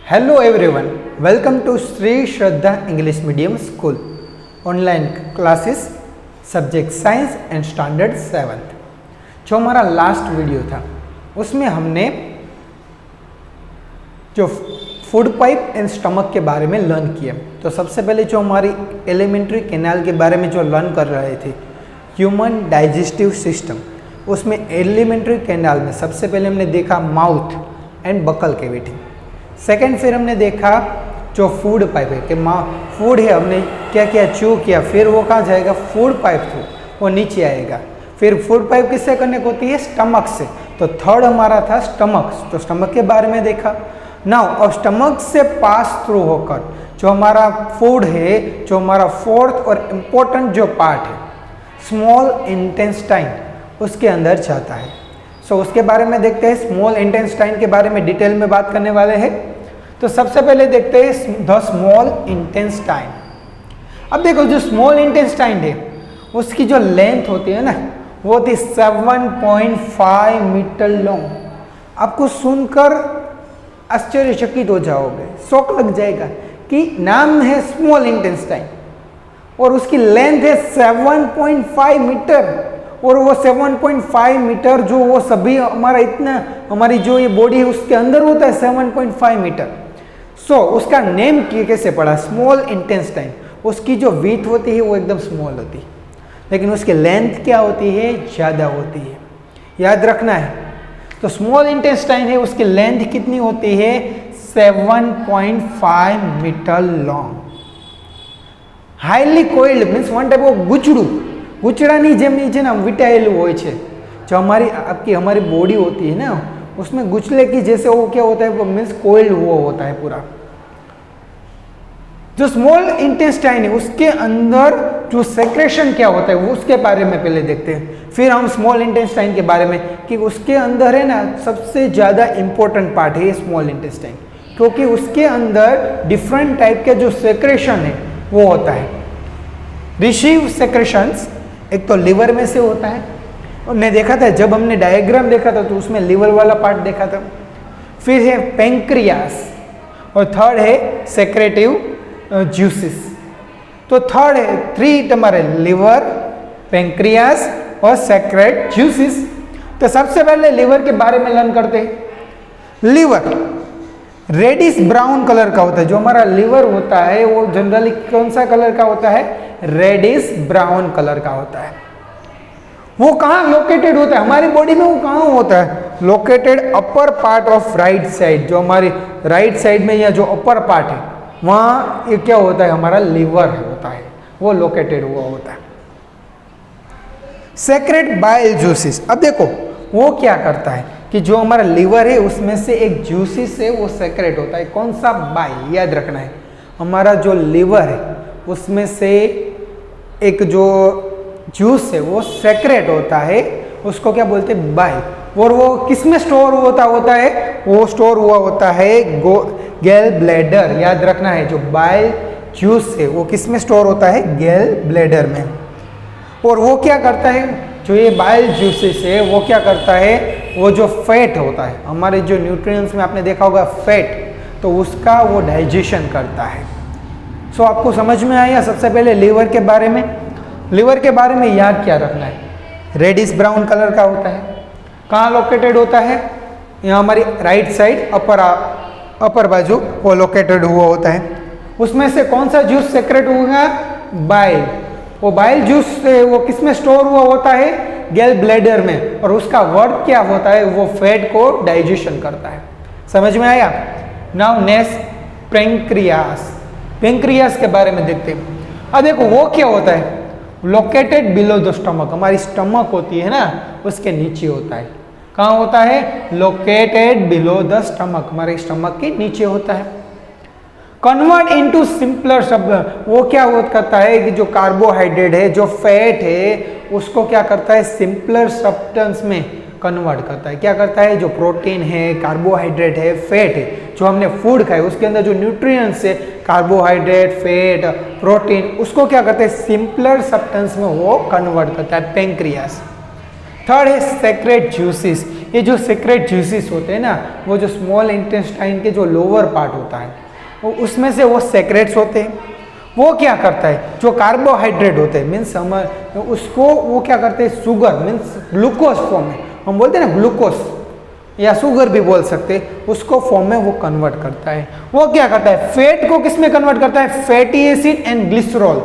Hello everyone, welcome to Sri Shraddha English Medium School online classes subject science and standard 7th। जो हमारा last video था उसमें हमने जो फूड पाइप एंड स्टमक के बारे में लर्न किया। तो सबसे पहले जो हमारी एलिमेंट्री कैनाल के बारे में जो लर्न कर रहे थे, ह्यूमन डाइजेस्टिव सिस्टम, उसमें एलिमेंट्री कैनाल में सबसे पहले हमने देखा mouth and buccal cavity. Second फिर हमने देखा जो फूड पाइप है कि फूड है, हमने क्या किया, च्यू किया, फिर वो कहाँ जाएगा, फूड पाइप थ्रू वो नीचे आएगा। फिर फूड पाइप किससे कनेक्ट होती है, स्टमक से। तो थर्ड हमारा था स्टमक, तो स्टमक के बारे में देखा। नाउ अब स्टमक से पास थ्रू होकर जो हमारा फूड है, जो हमारा फोर्थ और इम्पोर्टेंट जो पार्ट है स्मॉल इंटेस्टाइन, उसके अंदर जाता है। सो उसके बारे में देखते हैं। स्मॉल इंटेस्टाइन के बारे में डिटेल में बात करने वाले हैं। तो सबसे पहले देखते हैं द स्मॉल इंटेस्टाइन। अब देखो जो स्मॉल इंटेस्टाइन है उसकी जो लेंथ होती है ना, वो होती 7.5 मीटर लॉन्ग। आपको सुनकर आश्चर्यचकित हो जाओगे, शौक लग जाएगा कि नाम है स्मॉल इंटेस्टाइन और उसकी लेंथ है 7.5 मीटर। और वो 7.5 मीटर जो वो सभी हमारा इतना हमारी जो ये बॉडी है उसके अंदर होता है 7.5 मीटर। सो उसका नेम कैसे पड़ा, स्मॉल इंटेस्टाइन। उसकी जो विड्थ होती है वो एकदम स्मॉल होती है, लेकिन उसकी लेंथ क्या होती है, ज़्यादा होती है। याद रखना है। तो स्मॉल इंटेस्टाइन है, उसकी लेंथ कितनी होती है, 7.5 metre long. Highly coiled means one type of गुचड़ू, गुचड़ानी જેમ છે ને વીંટાયેલું હોય છે। जो हमारी बॉडी होती है ना, उसमें गुचले की जैसे वो क्या होता है, मीन्स कोइल्ड हुआ होता है पूरा। जो स्मॉल इंटेस्टाइन है उसके अंदर जो सेक्रेशन क्या होता है वो उसके बारे में पहले देखते हैं, फिर हम स्मॉल इंटेस्टाइन के बारे में कि उसके अंदर है ना सबसे ज़्यादा इंपॉर्टेंट पार्ट है स्मॉल इंटेस्टाइन, क्योंकि उसके अंदर डिफरेंट टाइप के जो सेक्रेशन है वो होता है। रिसीव सेक्रेशंस एक तो लिवर में से होता है, हमने देखा था जब हमने डायग्राम देखा था तो उसमें लिवर वाला पार्ट देखा था। फिर है पेंक्रियास और थर्ड है सेक्रेटिव जूसेस। तो थर्ड है 3 हमारे लिवर, पेंक्रियास और सेक्रेट जूसेस। तो सबसे पहले लिवर के बारे में लर्न करते हैं। लिवर रेडिश ब्राउन कलर का होता है। जो हमारा लिवर होता है वो जनरली कौन सा कलर का होता है, रेडिश ब्राउन कलर का होता है। वो कहाँ लोकेटेड होता है हमारी बॉडी में, वो कहाँ होता है, located upper part of right side. जो हमारी राइट साइड में या जो अपर पार्ट है वहाँ ये क्या होता है, हमारा लिवर होता है, वो लोकेटेड हुआ होता है। Secrete bile juices. अब देखो वो क्या करता है कि जो हमारा लिवर है उसमें से एक जूसेस है वो सेक्रेट होता है। कौन सा, बाइल। याद रखना है हमारा जो लिवर है उसमें से एक जो जूस है वो सेक्रेट होता है, उसको क्या बोलते हैं, बाइल। और वो किस में स्टोर होता है, वो स्टोर हुआ होता है गैल ब्लैडर। याद रखना है जो बाइल जूस है वो किस में स्टोर होता है, गैल ब्लैडर में। और वो क्या करता है, जो ये बाइल जूसेस है वो क्या करता है, वो जो फैट होता है हमारे जो न्यूट्रिएंट्स में आपने देखा होगा फैट, तो उसका वो डाइजेशन करता है। सो आपको समझ में आया। सबसे पहले लिवर के बारे में, लिवर के बारे में याद क्या रखना है, रेडिश ब्राउन कलर का होता है। कहाँ लोकेटेड होता है, यहाँ हमारी राइट साइड अपर बाजू वो लोकेटेड हुआ होता है। उसमें से कौन सा जूस सेक्रेट होगा, बाइल। वो बाइल जूस से वो किस में स्टोर हुआ होता है, गैल ब्लैडर में। और उसका वर्क क्या होता है, वो फैट को डाइजेशन करता है। समझ में आया। Now next pancreas. पेंक्रियास के बारे में देखते हैं। अब देखो वो क्या होता है, लोकेटेड बिलो द स्टमक। हमारी स्टमक होती है ना उसके नीचे होता है। कहाँ होता है, लोकेटेड बिलो द स्टमक, हमारे स्टमक के नीचे होता है। कन्वर्ट इनटू सिंपलर शब्द, वो क्या करता है कि जो कार्बोहाइड्रेट है, जो फैट है, उसको क्या करता है, सिंपलर सब्सटेंस में कन्वर्ट करता है। क्या करता है, जो प्रोटीन है, कार्बोहाइड्रेट है, फैट है, जो हमने फूड खाए उसके अंदर जो न्यूट्रिएंट्स है, कार्बोहाइड्रेट, फैट, प्रोटीन, उसको क्या करता है, सिंपलर सब्सटेंस में वो कन्वर्ट करता है, पेंक्रियास। थर्ड है सेक्रेट जूसेस। ये जो सेक्रेट जूसेस होते हैं ना, वो जो स्मॉल इंटेस्टाइन के जो लोअर पार्ट होता है वो उसमें से वो सेक्रेट्स होते हैं। वो क्या करता है, जो कार्बोहाइड्रेट होते हैं मीन्स हम उसको वो क्या करते हैं, शुगर मीन्स ग्लूकोज फॉर्म में, हम बोलते हैं ना ग्लूकोज या शुगर भी बोल सकते हैं, उसको फॉर्म में वो कन्वर्ट करता है। वो क्या करता है, फैट को किस में कन्वर्ट करता है, फैटी एसिड एंड ग्लिसरॉल।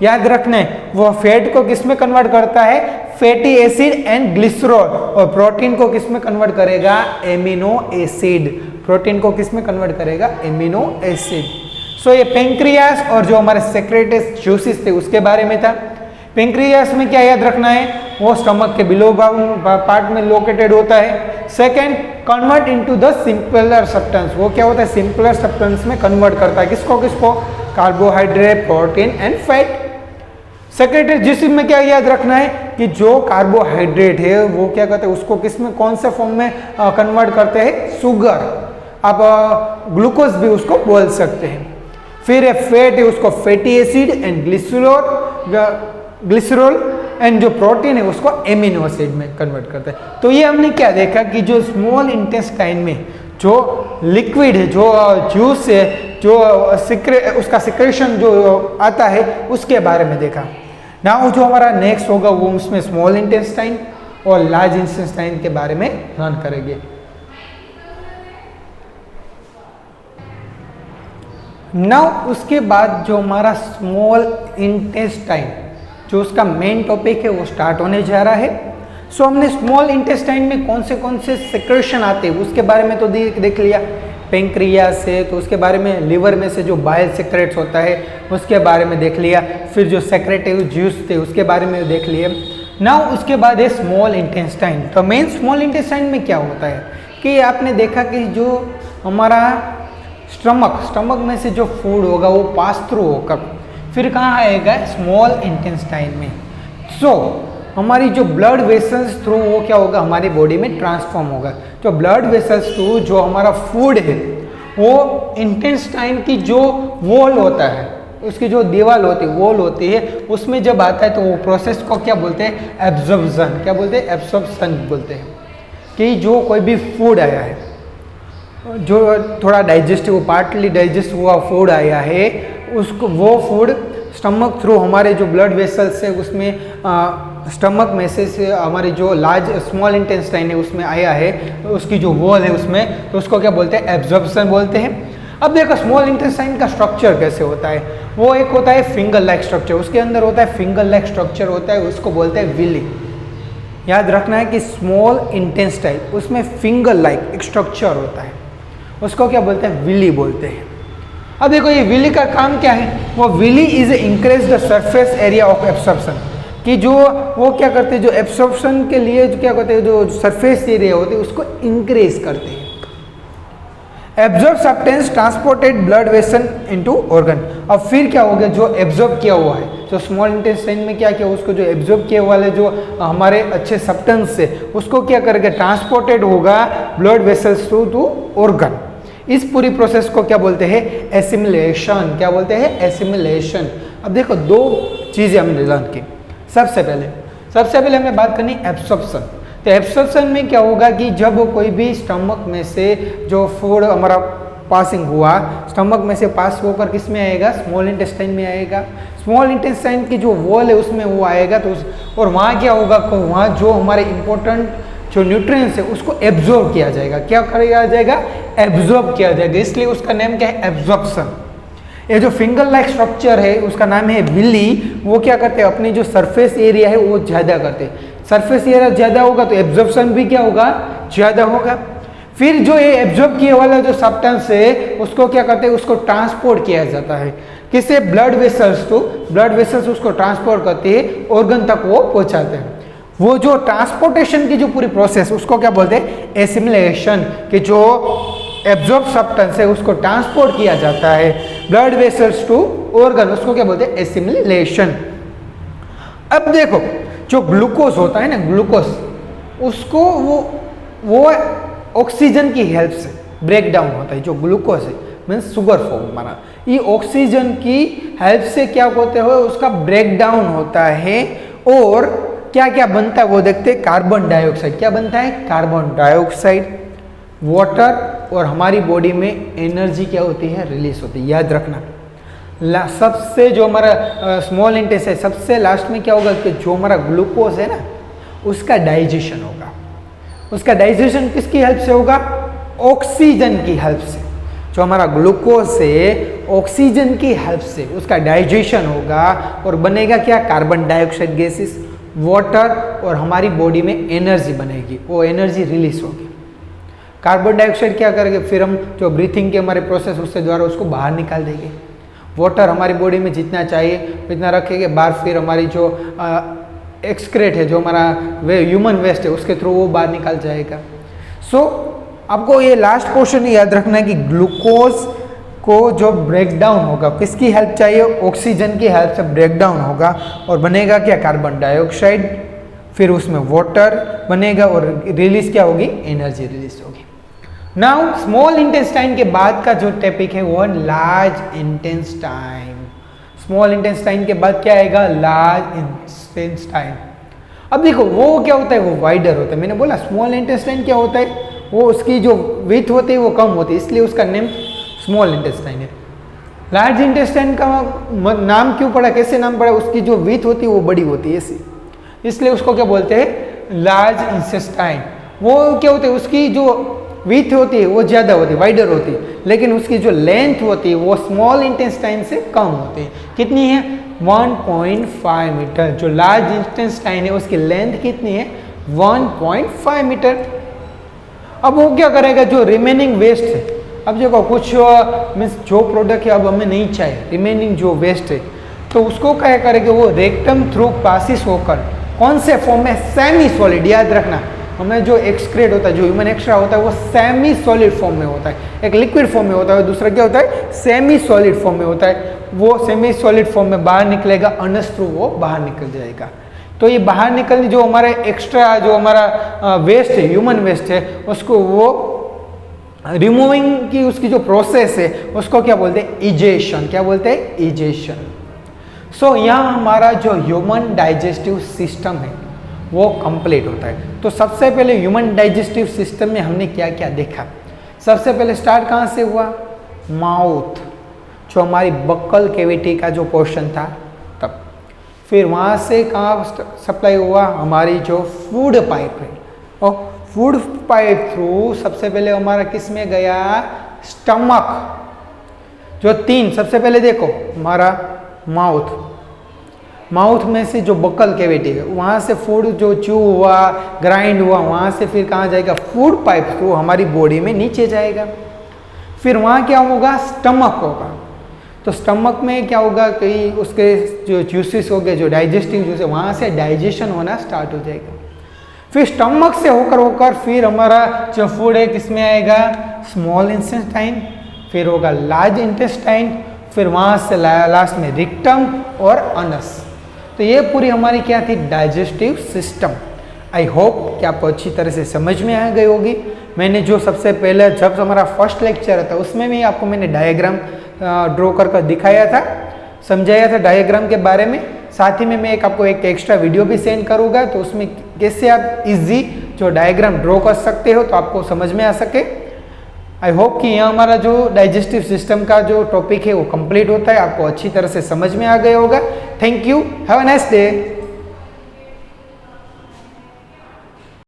याद रखना है, वो फैट को किस में कन्वर्ट करता है, फैटी एसिड एंड ग्लिसरॉल। और प्रोटीन को किस में कन्वर्ट करेगा, एमिनो एसिड। प्रोटीन को किस में कन्वर्ट करेगा, एमिनो एसिड। सो ये पेंक्रियास और जो हमारे सेक्रेटस जूसेस थे उसके बारे में था। पेंक्रियास में क्या याद रखना है, वो स्टमक के बिलो पार्ट में लोकेटेड होता है। Second, convert into the simpler substance. वो क्या होता है, सिंपलर सब्सटेंस में कन्वर्ट करता है किसको किसको, carbohydrate, protein and fat. Secretary juices में क्या याद रखना है कि जो कार्बोहाइड्रेट है वो क्या करते हैं, उसको किस में, कौन से फॉर्म में कन्वर्ट करते हैं, शुगर। आप ग्लूकोज भी उसको बोल सकते हैं। फिर फैट है उसको fatty acid and glycerol and जो प्रोटीन है उसको एमिनो एसिड में कन्वर्ट करता है। तो ये हमने क्या देखा कि जो स्मॉल इंटेस्टाइन में जो लिक्विड है, जो जूस है, जो उसका सिक्रेशन जो आता है उसके बारे में देखा। नाउ जो हमारा नेक्स्ट होगा वो उसमें स्मॉल इंटेस्टाइन और लार्ज इंटेस्टाइन के बारे में लर्न करेंगे। नाउ उसके बाद जो हमारा स्मॉल इंटेस्टाइन जो उसका मेन टॉपिक है वो स्टार्ट होने जा रहा है। सो हमने स्मॉल इंटेस्टाइन में कौन से सेक्रेशन आते हैं उसके बारे में तो देख लिया। पेंक्रियास से तो उसके बारे में, लिवर में से जो बाइल सेक्रेट्स होता है उसके बारे में देख लिया। फिर जो सेक्रेटिव जूस थे उसके बारे में देख लिए। नाउ उसके बाद है स्मॉल इंटेस्टाइन। तो मेन स्मॉल इंटेस्टाइन में क्या होता है कि आपने देखा कि जो हमारा स्टमक में से जो फूड होगा वो पास थ्रू होकर फिर कहाँ आएगा, स्मॉल इंटेस्टाइन में। सो हमारी जो ब्लड वेसल्स थ्रू वो क्या होगा, हमारी बॉडी में ट्रांसफॉर्म होगा। जो ब्लड वेसल्स थ्रू जो हमारा फूड है वो इंटेस्टाइन की जो वॉल होता है, उसकी जो दीवार होती है, वॉल होती है, उसमें जब आता है तो वो प्रोसेस को क्या बोलते हैं, एब्जॉर्प्शन। क्या बोलते हैं, एब्जॉर्प्शन बोलते हैं। कि जो कोई भी फूड आया है, जो थोड़ा डाइजेस्टिव, पार्टली डाइजेस्ट हुआ फूड आया है, उसको वो फूड स्टमक थ्रू हमारे जो ब्लड वेसल्स है उसमें स्टमक में से हमारी जो लार्ज स्मॉल इंटेस्टाइन है उसमें आया है, उसकी जो वॉल है उसमें, तो उसको क्या बोलते हैं, एब्जॉर्प्शन बोलते हैं। अब देखो स्मॉल इंटेस्टाइन का स्ट्रक्चर कैसे होता है। वो एक होता है फिंगर लाइक स्ट्रक्चर, उसके अंदर होता है फिंगर लाइक स्ट्रक्चर होता है, उसको बोलते हैं विली। याद रखना है कि स्मॉल इंटेस्टाइन उसमें फिंगर लाइक एक स्ट्रक्चर होता है, उसको क्या बोलते हैं, विली बोलते हैं। अब देखो ये विली का काम क्या है, वो villi is increase the surface area of absorption. कि जो वो क्या करते हैं, जो एब्सॉर्प्शन के लिए जो क्या करते हैं, जो सरफेस एरिया होते हैं उसको इंक्रीज करते हैं। Absorb substance transported blood vessel into organ. अब फिर क्या हो गया, जो एब्जॉर्ब किया हुआ है, जो स्मॉल इंटेस्टाइन में क्या किया, उसको जो एब्जॉर्ब किए वाले जो हमारे अच्छे सब्सटेंस से उसको क्या करके ट्रांसपोर्टेड होगा blood vessels through to organ. इस पूरी प्रोसेस को क्या बोलते हैं, एसिमिलेशन। क्या बोलते हैं, एसिमिलेशन। अब देखो दो चीज़ें हमने लर्न की। सबसे पहले हमें बात करनी एब्सॉर्प्शन। तो एब्सॉर्प्शन में क्या होगा कि जब कोई भी स्टमक में से जो फूड हमारा पासिंग हुआ, स्टमक में से पास होकर किस में आएगा, स्मॉल इंटेस्टाइन में आएगा। स्मॉल इंटेस्टाइन की जो वॉल है उसमें वो आएगा, तो और वहाँ क्या होगा, वहाँ जो हमारे इंपॉर्टेंट जो न्यूट्रिएंट्स है उसको एब्जॉर्ब किया जाएगा। क्या किया जाएगा, एब्जॉर्ब किया जाएगा, इसलिए उसका नाम क्या है, एब्जॉर्प्शन। ये जो फिंगर लाइक स्ट्रक्चर है उसका नाम है विली। वो क्या करते हैं, अपनी जो सरफेस एरिया है वो ज़्यादा करते हैं। सरफेस एरिया ज़्यादा होगा तो एब्जॉर्प्शन भी क्या होगा, ज़्यादा होगा। फिर जो ये एब्जॉर्ब किए वाला जो सब्सटेंस है उसको क्या करते हैं, उसको ट्रांसपोर्ट किया जाता है किससे, ब्लड वेसल्स। तो ब्लड वेसल्स उसको ट्रांसपोर्ट करते हैं, ऑर्गन तक वो पहुँचाते हैं। वो जो ट्रांसपोर्टेशन की जो पूरी प्रोसेस उसको क्या बोलते हैं, एसिमिलेशन। कि जो एब्जॉर्ब सब्सटेंस है उसको ट्रांसपोर्ट किया जाता है ब्लड वेसल्स टू ऑर्गन, उसको क्या बोलते हैं, एसिमिलेशन। अब देखो जो ग्लूकोज होता है ना, ग्लूकोज उसको वो ऑक्सीजन की हेल्प से ब्रेक डाउन होता है। जो ग्लूकोज है मीन्स शुगर फॉर्म हमारा, ये ऑक्सीजन की हेल्प से क्या होते हुए उसका ब्रेक डाउन होता है और क्या क्या बनता है वो देखते हैं। कार्बन डाइऑक्साइड, क्या बनता है? कार्बन डाइऑक्साइड, वाटर, और हमारी बॉडी में एनर्जी क्या होती है? रिलीज होती है। याद रखना, सबसे जो हमारा स्मॉल इंटेस्ट है, सबसे लास्ट में क्या होगा कि जो हमारा ग्लूकोज है ना, उसका डाइजेशन होगा। उसका डाइजेशन किसकी हेल्प से होगा? ऑक्सीजन की हेल्प से। जो हमारा ग्लूकोज है, ऑक्सीजन की हेल्प से उसका डाइजेशन होगा और बनेगा क्या? कार्बन डाइऑक्साइड गैसेस, वाटर, और हमारी बॉडी में एनर्जी बनेगी, वो एनर्जी रिलीज होगी। कार्बन डाइऑक्साइड क्या करेंगे? फिर हम जो ब्रीथिंग के हमारे प्रोसेस उससे द्वारा उसको बाहर निकाल देंगे। वाटर हमारी बॉडी में जितना चाहिए उतना रखेंगे बाहर, फिर हमारी जो एक्सक्रेट है, जो हमारा ह्यूमन वेस्ट है, उसके थ्रू वो बाहर निकल जाएगा। सो आपको ये लास्ट क्वेश्चन याद रखना है कि ग्लूकोज को जो ब्रेक डाउन होगा, किसकी हेल्प चाहिए? ऑक्सीजन की हेल्प से ब्रेक डाउन होगा और बनेगा क्या? कार्बन डाइऑक्साइड, फिर उसमें वाटर बनेगा और रिलीज क्या होगी? एनर्जी रिलीज होगी। नाउ स्मॉल इंटेस्टाइन के बाद का जो टॉपिक है वो है लार्ज इंटेस्टाइन। स्मॉल इंटेस्टाइन के बाद क्या आएगा? Large intestine. अब देखो वो क्या होता है? वो वाइडर होता है। मैंने बोला स्मॉल इंटेस्टाइन क्या होता है? वो उसकी जो विड्थ होती है वो कम होती है, इसलिए उसका नेम स्मॉल इंटेस्टाइन है। लार्ज इंटेस्टाइन का नाम क्यों पड़ा, कैसे नाम पड़ा? उसकी जो विड्थ होती है वो बड़ी होती है ऐसी, इसलिए उसको क्या बोलते हैं? Large intestine. वो क्या होते हैं? उसकी जो विड्थ होती है वो ज़्यादा होती है, वाइडर होती है, लेकिन उसकी जो लेंथ होती है वो स्मॉल इंटेस्टाइन से कम होती है। कितनी है? 1.5 मीटर। जो लार्ज इंटेस्टाइन है उसकी लेंथ कितनी है? 1.5 मीटर। अब वो क्या करेगा? जो रिमेनिंग वेस्ट है, अब देखो कुछ मीन्स जो प्रोडक्ट है अब हमें नहीं चाहिए, रिमेनिंग जो वेस्ट है, तो उसको क्या करेगा? वो रेक्टम थ्रू पासिस होकर कौन से फॉर्म में? Semi solid. याद रखना, हमें जो एक्सक्रेट होता है, जो ह्यूमन एक्स्ट्रा होता है, वो सेमी सॉलिड फॉर्म में होता है। एक लिक्विड फॉर्म में होता है, दूसरा क्या होता है? सेमी सॉलिड फॉर्म में होता है। वो सेमी सॉलिड फॉर्म में बाहर निकलेगा, अनस थ्रू वो बाहर निकल जाएगा। तो ये बाहर निकलने जो हमारे एक्स्ट्रा जो हमारा वेस्ट है, ह्यूमन वेस्ट है, उसको वो रिमूविंग की उसकी जो प्रोसेस है उसको क्या बोलते हैं? इजेशन। क्या बोलते हैं? इजेशन। सो यहाँ हमारा जो ह्यूमन डाइजेस्टिव सिस्टम है वो कंप्लीट होता है। तो सबसे पहले ह्यूमन डाइजेस्टिव सिस्टम में हमने क्या क्या देखा? सबसे पहले स्टार्ट कहाँ से हुआ? माउथ, जो हमारी बक्कल कैविटी का जो पोर्शन था तब। फिर वहाँ से कहाँ सप्लाई हुआ? हमारी जो फूड पाइप है, और फूड पाइप थ्रू सबसे पहले हमारा किस में गया? स्टमक। जो तीन सबसे पहले देखो हमारा माउथ, माउथ में से जो बक्कल कैविटी है वहाँ से फूड जो च्यू हुआ, ग्राइंड हुआ, वहाँ से फिर कहाँ जाएगा? फूड पाइप थ्रू हमारी बॉडी में नीचे जाएगा। फिर वहाँ क्या होगा? स्टमक होगा। तो स्टमक में क्या होगा कि उसके जो जूसेस हो गए, जो डाइजेस्टिव जूस है, वहाँ से डाइजेशन होना स्टार्ट हो जाएगा। फिर स्टमक से होकर फिर हमारा जो फूड है किसमें आएगा? स्मॉल इंटेस्टाइन, फिर होगा लार्ज इंटेस्टाइन, फिर वहाँ से लास्ट में रिक्टम और अनस। तो ये पूरी हमारी क्या थी? Digestive system. आई होप कि आपको अच्छी तरह से समझ में आ गई होगी। मैंने जो सबसे पहले जब हमारा फर्स्ट लेक्चर था उसमें भी आपको मैंने डायग्राम ड्रॉ कर दिखाया था, समझाया था डायग्राम के बारे में। साथ ही में मैं आपको एक एक्स्ट्रा वीडियो भी सेंड करूँगा, तो उसमें कैसे आप इजी जो डायग्राम ड्रॉ कर सकते हो तो आपको समझ में आ सके। आई होप कि यहाँ हमारा जो डाइजेस्टिव सिस्टम का जो टॉपिक है वो कंप्लीट होता है, आपको अच्छी तरह से समझ में आ गया होगा। Thank you, have a nice day.